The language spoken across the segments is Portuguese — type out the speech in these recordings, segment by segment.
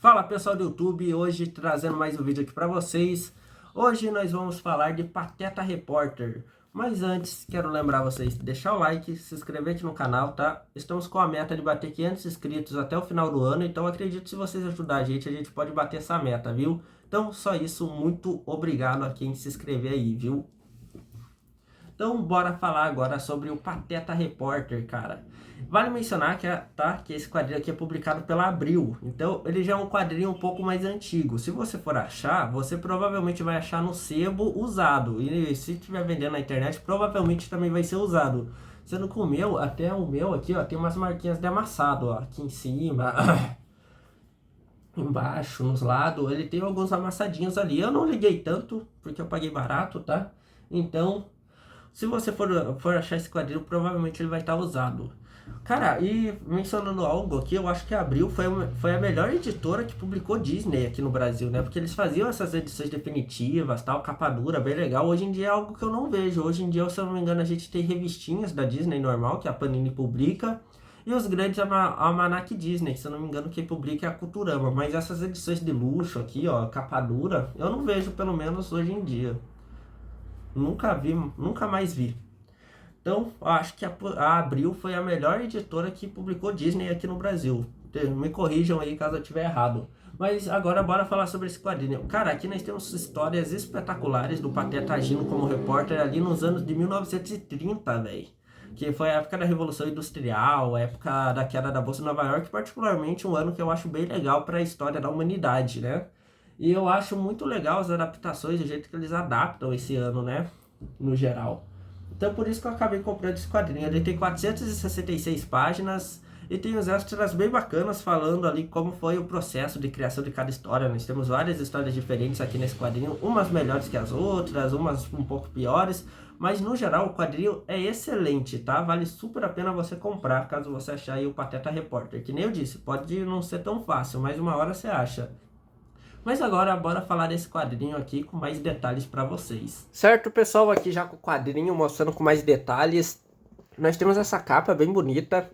Fala pessoal do YouTube, hoje trazendo mais um vídeo aqui para vocês. Hoje nós vamos falar de Pateta Repórter. Mas antes, quero lembrar vocês de deixar o like, se inscrever aqui no canal, tá? Estamos com a meta de bater 500 inscritos até o final do ano, então acredito que se vocês ajudarem a gente pode bater essa meta, viu? Então só isso, muito obrigado a quem se inscrever aí, viu? Então, bora falar agora sobre o Pateta Repórter, cara. Vale mencionar que esse quadrinho aqui é publicado pela Abril. Então, ele já é um quadrinho um pouco mais antigo. Se você for achar, você provavelmente vai achar no sebo usado. E se estiver vendendo na internet, provavelmente também vai ser usado. Sendo que o meu, até o meu aqui, ó, tem umas marquinhas de amassado, ó. Aqui em cima, embaixo, nos lados. Ele tem alguns amassadinhos ali. Eu não liguei tanto, porque eu paguei barato, tá? Então... se você for achar esse quadrinho, provavelmente ele vai estar usado. Cara, e mencionando algo aqui, eu acho que a Abril foi a melhor editora que publicou Disney aqui no Brasil, né? Porque eles faziam essas edições definitivas, tal, capa dura, bem legal. Hoje em dia é algo que eu não vejo. Hoje em dia, se eu não me engano, a gente tem revistinhas da Disney normal, que a Panini publica. E os grandes Almanac Disney, que se eu não me engano, quem publica é a Culturama. Mas essas edições de luxo aqui, ó, capa dura, eu não vejo, pelo menos hoje em dia. Nunca vi, nunca mais vi. Então, eu acho que a Abril foi a melhor editora que publicou Disney aqui no Brasil. Me corrijam aí caso eu estiver errado. Mas agora bora falar sobre esse quadrinho. Cara, aqui nós temos histórias espetaculares do Pateta agindo como repórter ali nos anos de 1930, velho. Que foi a época da Revolução Industrial, a época da queda da Bolsa de Nova York, particularmente um ano que eu acho bem legal para a história da humanidade, né? E eu acho muito legal as adaptações, o jeito que eles adaptam esse ano, né? No geral. Então por isso que eu acabei comprando esse quadrinho. Ele tem 466 páginas e tem os extras bem bacanas falando ali como foi o processo de criação de cada história. Nós temos várias histórias diferentes aqui nesse quadrinho, umas melhores que as outras, umas um pouco piores, mas no geral o quadrinho é excelente, tá? Vale super a pena você comprar caso você achar aí o Pateta Repórter. Que nem eu disse, pode não ser tão fácil, mas uma hora você acha. Mas agora bora falar desse quadrinho aqui com mais detalhes para vocês. Certo, pessoal, aqui já com o quadrinho mostrando com mais detalhes. Nós temos essa capa bem bonita.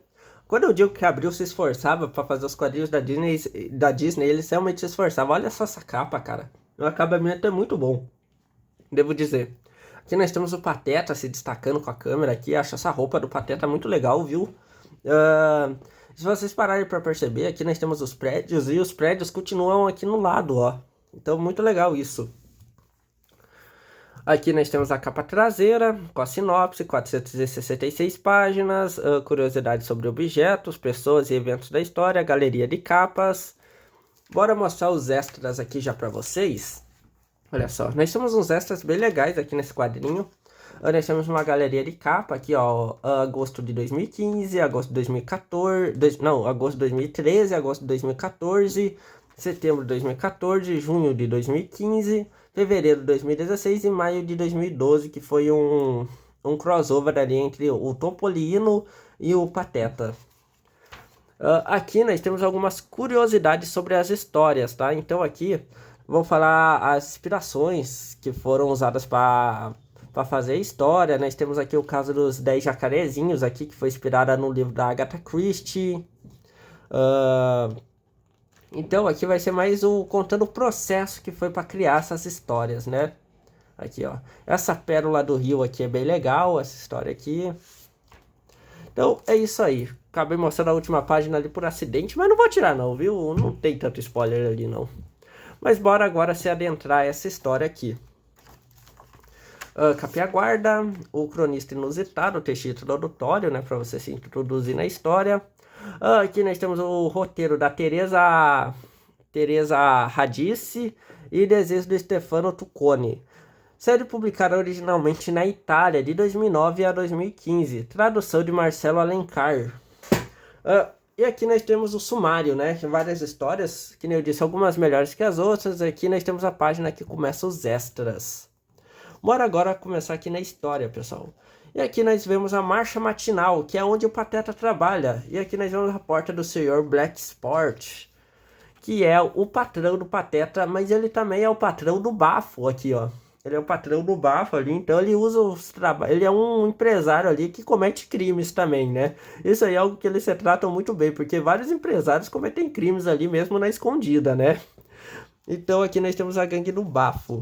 Quando eu digo que a Abril se esforçava para fazer os quadrinhos da Disney, eles realmente se esforçavam. Olha só essa capa, cara. O acabamento é muito bom, devo dizer. Aqui nós temos o Pateta se destacando com a câmera aqui. Acho essa roupa do Pateta muito legal, viu? Se vocês pararem para perceber, aqui nós temos os prédios e os prédios continuam aqui no lado, ó. Então, muito legal isso. Aqui nós temos a capa traseira, com a sinopse, 466 páginas, curiosidades sobre objetos, pessoas e eventos da história, galeria de capas. Bora mostrar os extras aqui já para vocês. Olha só, nós temos uns extras bem legais aqui nesse quadrinho. Nós temos uma galeria de capa aqui, ó, agosto de 2015, agosto de 2014, não, agosto de 2013, agosto de 2014, setembro de 2014, junho de 2015, fevereiro de 2016 e maio de 2012, que foi um crossover ali entre o Topolino e o Pateta. Aqui nós temos algumas curiosidades sobre as histórias, tá? Então aqui vou falar as inspirações que foram usadas para fazer a história. Nós temos aqui o caso dos 10 jacarezinhos aqui, que foi inspirada no livro da Agatha Christie. Então aqui vai ser mais contando o processo que foi para criar essas histórias, né? Aqui, ó. Essa pérola do rio aqui é bem legal, essa história aqui. Então é isso aí. Acabei mostrando a última página ali por acidente, mas não vou tirar não, viu? Não tem tanto spoiler ali não. Mas bora agora se adentrar essa história aqui. Capinha guarda, o cronista inusitado, o texto introdutório, né, para você se introduzir na história. Aqui nós temos o roteiro da Teresa Radice e desenhos do Stefano Tucconi. Série publicada originalmente na Itália de 2009 a 2015, tradução de Marcelo Alencar. E aqui nós temos o sumário, né? Várias histórias, que nem eu disse, algumas melhores que as outras. Aqui nós temos a página que começa os extras. Bora agora começar aqui na história, pessoal. E aqui nós vemos a marcha matinal, que é onde o Pateta trabalha. E aqui nós vemos a porta do Sr. Black Sport, que é o patrão do Pateta, mas ele também é o patrão do Bafo aqui, ó. Ele é o patrão do Bafo ali, então ele usa os trabalhos. Ele é um empresário ali que comete crimes também, né? Isso aí é algo que eles se tratam muito bem, porque vários empresários cometem crimes ali mesmo na escondida, né? Então aqui nós temos a gangue do Bafo.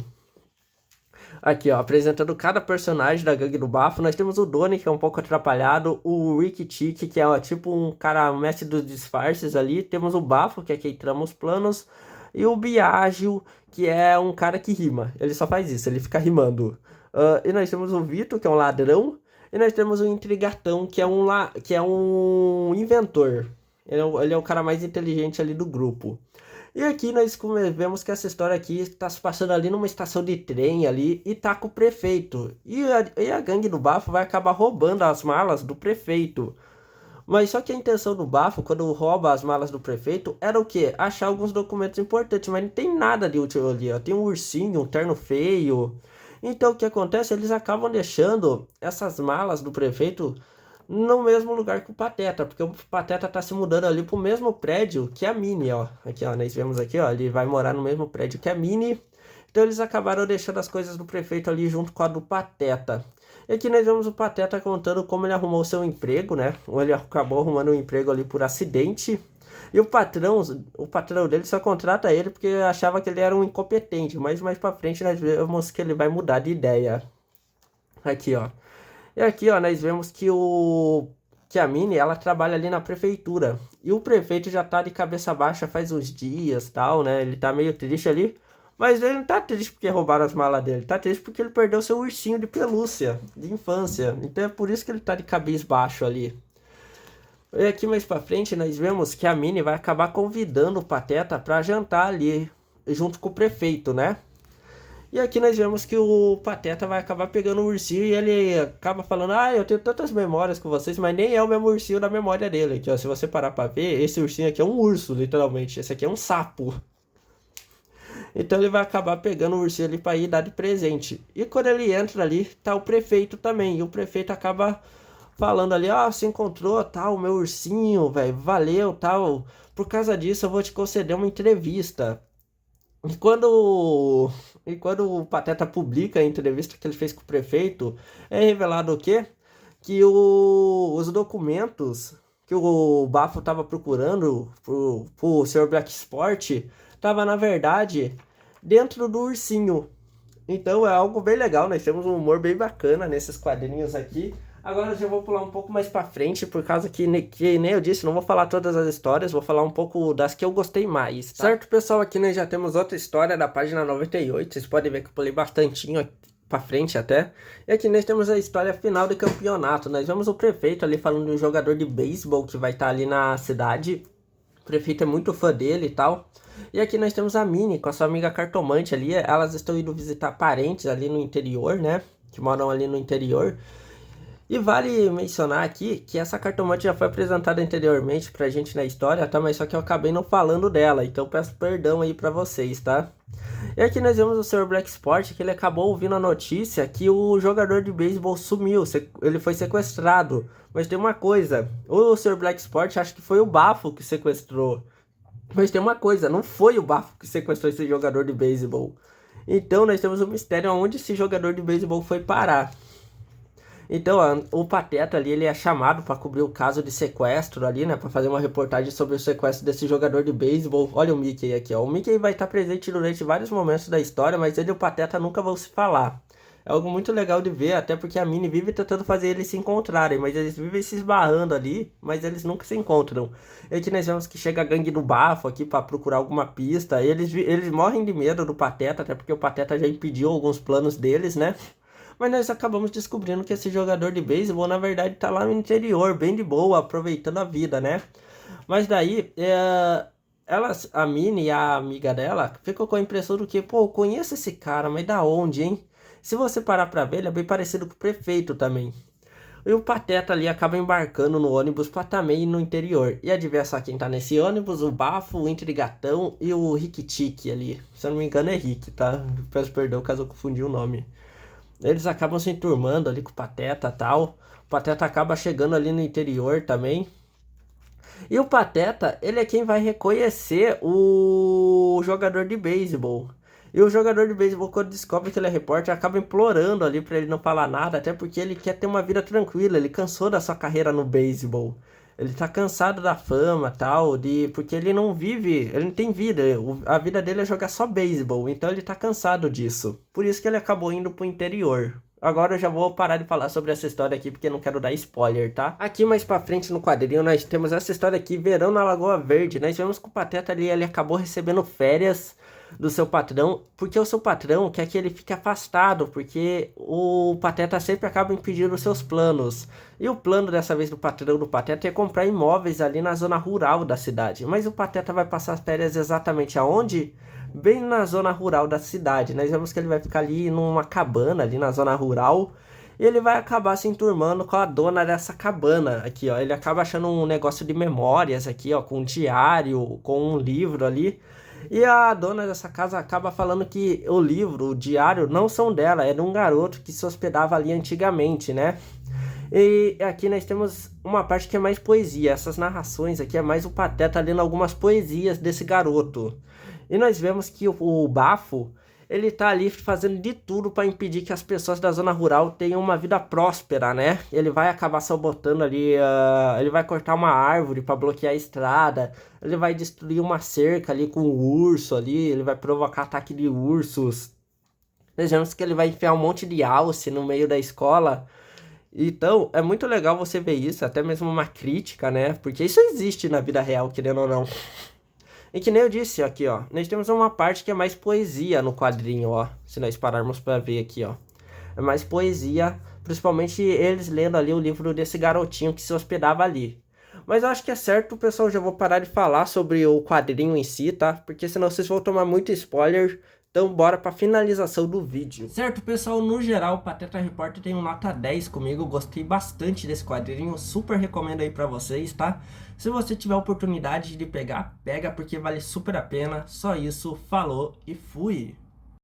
Aqui, ó, apresentando cada personagem da gangue do Bafo. Nós temos o Donnie, que é um pouco atrapalhado. O Rick Tick, que é ó, tipo um cara mestre dos disfarces ali. Temos o Bafo, que é quem trama os planos. E o Biagio, que é um cara que rima. Ele só faz isso, ele fica rimando. E nós temos o Vito, que é um ladrão. E nós temos o Intrigatão, que é um inventor. Ele é o cara mais inteligente ali do grupo. E aqui nós vemos que essa história aqui está se passando ali numa estação de trem ali e tá com o prefeito. E a gangue do Bafo vai acabar roubando as malas do prefeito. Mas só que a intenção do Bafo, quando rouba as malas do prefeito, era o quê? Achar alguns documentos importantes, mas não tem nada de útil ali, ó. Tem um ursinho, um terno feio. Então o que acontece? Eles acabam deixando essas malas do prefeito no mesmo lugar que o Pateta, porque o Pateta tá se mudando ali pro mesmo prédio que a Minnie, ó. Aqui, ó, nós vemos aqui, ó, ele vai morar no mesmo prédio que a Minnie. Então eles acabaram deixando as coisas do prefeito ali junto com a do Pateta. E aqui nós vemos o Pateta contando como ele arrumou seu emprego, né? Ou ele acabou arrumando um emprego ali por acidente. E o patrão dele só contrata ele porque achava que ele era um incompetente. Mas mais pra frente nós vemos que ele vai mudar de ideia. Aqui, ó. E aqui, ó, nós vemos que a Minnie, ela trabalha ali na prefeitura. E o prefeito já tá de cabeça baixa faz uns dias, tal, né? Ele tá meio triste ali. Mas ele não tá triste porque roubaram as malas dele. Tá triste porque ele perdeu seu ursinho de pelúcia, de infância. Então é por isso que ele tá de cabeça baixo ali. E aqui mais pra frente nós vemos que a Minnie vai acabar convidando o Pateta pra jantar ali, junto com o prefeito, né? E aqui nós vemos que o Pateta vai acabar pegando o ursinho e ele acaba falando: Ah, eu tenho tantas memórias com vocês, mas nem é o mesmo ursinho da memória dele. Aqui, ó, se você parar pra ver, esse ursinho aqui é um urso, literalmente. Esse aqui é um sapo. Então ele vai acabar pegando o ursinho ali pra ir dar de presente. E quando ele entra ali, tá o prefeito também. E o prefeito acaba falando ali: Ah, você encontrou, tal, o meu ursinho, velho, valeu, tal. Por causa disso eu vou te conceder uma entrevista. E quando o Pateta publica a entrevista que ele fez com o prefeito, é revelado o quê? Que os documentos que o Bafo estava procurando pro Sr. Black Sport estava, na verdade, dentro do ursinho. Então é algo bem legal, nós temos um humor bem bacana nesses quadrinhos aqui. Agora eu já vou pular um pouco mais pra frente, por causa que nem eu disse, não vou falar todas as histórias, vou falar um pouco das que eu gostei mais, tá? Certo, pessoal, aqui nós já temos outra história da página 98, vocês podem ver que eu pulei bastantinho pra frente até. E aqui nós temos a história final do campeonato, nós vemos o prefeito ali falando de um jogador de beisebol que vai estar ali na cidade. O prefeito é muito fã dele e tal. E aqui nós temos a Minnie com a sua amiga cartomante ali, elas estão indo visitar parentes ali no interior, né? Que moram ali no interior. E vale mencionar aqui que essa cartomante já foi apresentada anteriormente pra gente na história, tá? Mas só que eu acabei não falando dela, então peço perdão aí pra vocês, tá? E aqui nós vemos o Sr. Black Sport, que ele acabou ouvindo a notícia que o jogador de beisebol sumiu, ele foi sequestrado. Mas tem uma coisa, o Sr. Black Sport acha que foi o Bafo que sequestrou. Mas tem uma coisa, não foi o Bafo que sequestrou esse jogador de beisebol. Então nós temos um mistério aonde esse jogador de beisebol foi parar. Então, ó, o Pateta ali, ele é chamado para cobrir o caso de sequestro ali, né? Para fazer uma reportagem sobre o sequestro desse jogador de beisebol. Olha o Mickey aqui, ó. O Mickey vai estar presente durante vários momentos da história, mas ele e o Pateta nunca vão se falar. É algo muito legal de ver, até porque a Minnie vive tentando fazer eles se encontrarem, mas eles vivem se esbarrando ali, mas eles nunca se encontram. E aqui nós vemos que chega a gangue do Bafo aqui para procurar alguma pista. Eles morrem de medo do Pateta, até porque o Pateta já impediu alguns planos deles, né? Mas nós acabamos descobrindo que esse jogador de beisebol, na verdade, tá lá no interior, bem de boa, aproveitando a vida, né? Mas daí, a Minnie e a amiga dela ficou com a impressão do que, pô, eu conheço esse cara, mas da onde, hein? Se você parar pra ver, ele é bem parecido com o prefeito também. E o Pateta ali acaba embarcando no ônibus pra também ir no interior. E adivinha só quem tá nesse ônibus? O Bafo, o Intrigatão e o Rick Tick ali. Se eu não me engano é Rick, tá? Peço perdão caso eu confundi o nome. Eles acabam se enturmando ali com o Pateta e tal. O Pateta acaba chegando ali no interior também. E o Pateta, ele é quem vai reconhecer o jogador de beisebol. E o jogador de beisebol, quando descobre que ele é repórter, acaba implorando ali pra ele não falar nada, até porque ele quer ter uma vida tranquila, ele cansou da sua carreira no beisebol. Ele tá cansado da fama, tal, porque ele não vive, ele não tem vida, a vida dele é jogar só beisebol, então ele tá cansado disso. Por isso que ele acabou indo pro interior. Agora eu já vou parar de falar sobre essa história aqui, porque não quero dar spoiler, tá? Aqui mais pra frente no quadrinho nós temos essa história aqui, Verão na Lagoa Verde. Nós vemos que o Pateta ali, ele acabou recebendo férias do seu patrão, porque o seu patrão quer que ele fique afastado, porque o Pateta sempre acaba impedindo os seus planos. E o plano dessa vez do patrão do Pateta é comprar imóveis ali na zona rural da cidade. Mas o Pateta vai passar as férias exatamente aonde? Bem na zona rural da cidade. Nós vemos que ele vai ficar ali numa cabana, ali na zona rural. E ele vai acabar se enturmando com a dona dessa cabana aqui, ó. Ele acaba achando um negócio de memórias aqui, ó, com um diário, com um livro ali. E a dona dessa casa acaba falando que o livro, o diário, não são dela, é de um garoto que se hospedava ali antigamente, né? E aqui nós temos uma parte que é mais poesia. Essas narrações aqui é mais o Pateta lendo algumas poesias desse garoto. E nós vemos que o Bafo, ele tá ali fazendo de tudo para impedir que as pessoas da zona rural tenham uma vida próspera, né? Ele vai acabar sabotando ali, ele vai cortar uma árvore para bloquear a estrada, ele vai destruir uma cerca ali com o urso ali, ele vai provocar ataque de ursos. Nós vemos que ele vai enfiar um monte de alce no meio da escola. Então, é muito legal você ver isso, até mesmo uma crítica, né? Porque isso existe na vida real, querendo ou não. E que nem eu disse aqui, ó, nós temos uma parte que é mais poesia no quadrinho, ó. Se nós pararmos para ver aqui, ó. É mais poesia, principalmente eles lendo ali o livro desse garotinho que se hospedava ali. Mas eu acho que é certo, pessoal, já vou parar de falar sobre o quadrinho em si, tá? Porque senão vocês vão tomar muito spoiler. Então bora pra finalização do vídeo. Certo, pessoal, no geral, o Pateta Repórter tem um nota 10 comigo. Gostei bastante desse quadrinho, super recomendo aí pra vocês, tá? Se você tiver a oportunidade de pegar, pega porque vale super a pena. Só isso, falou e fui!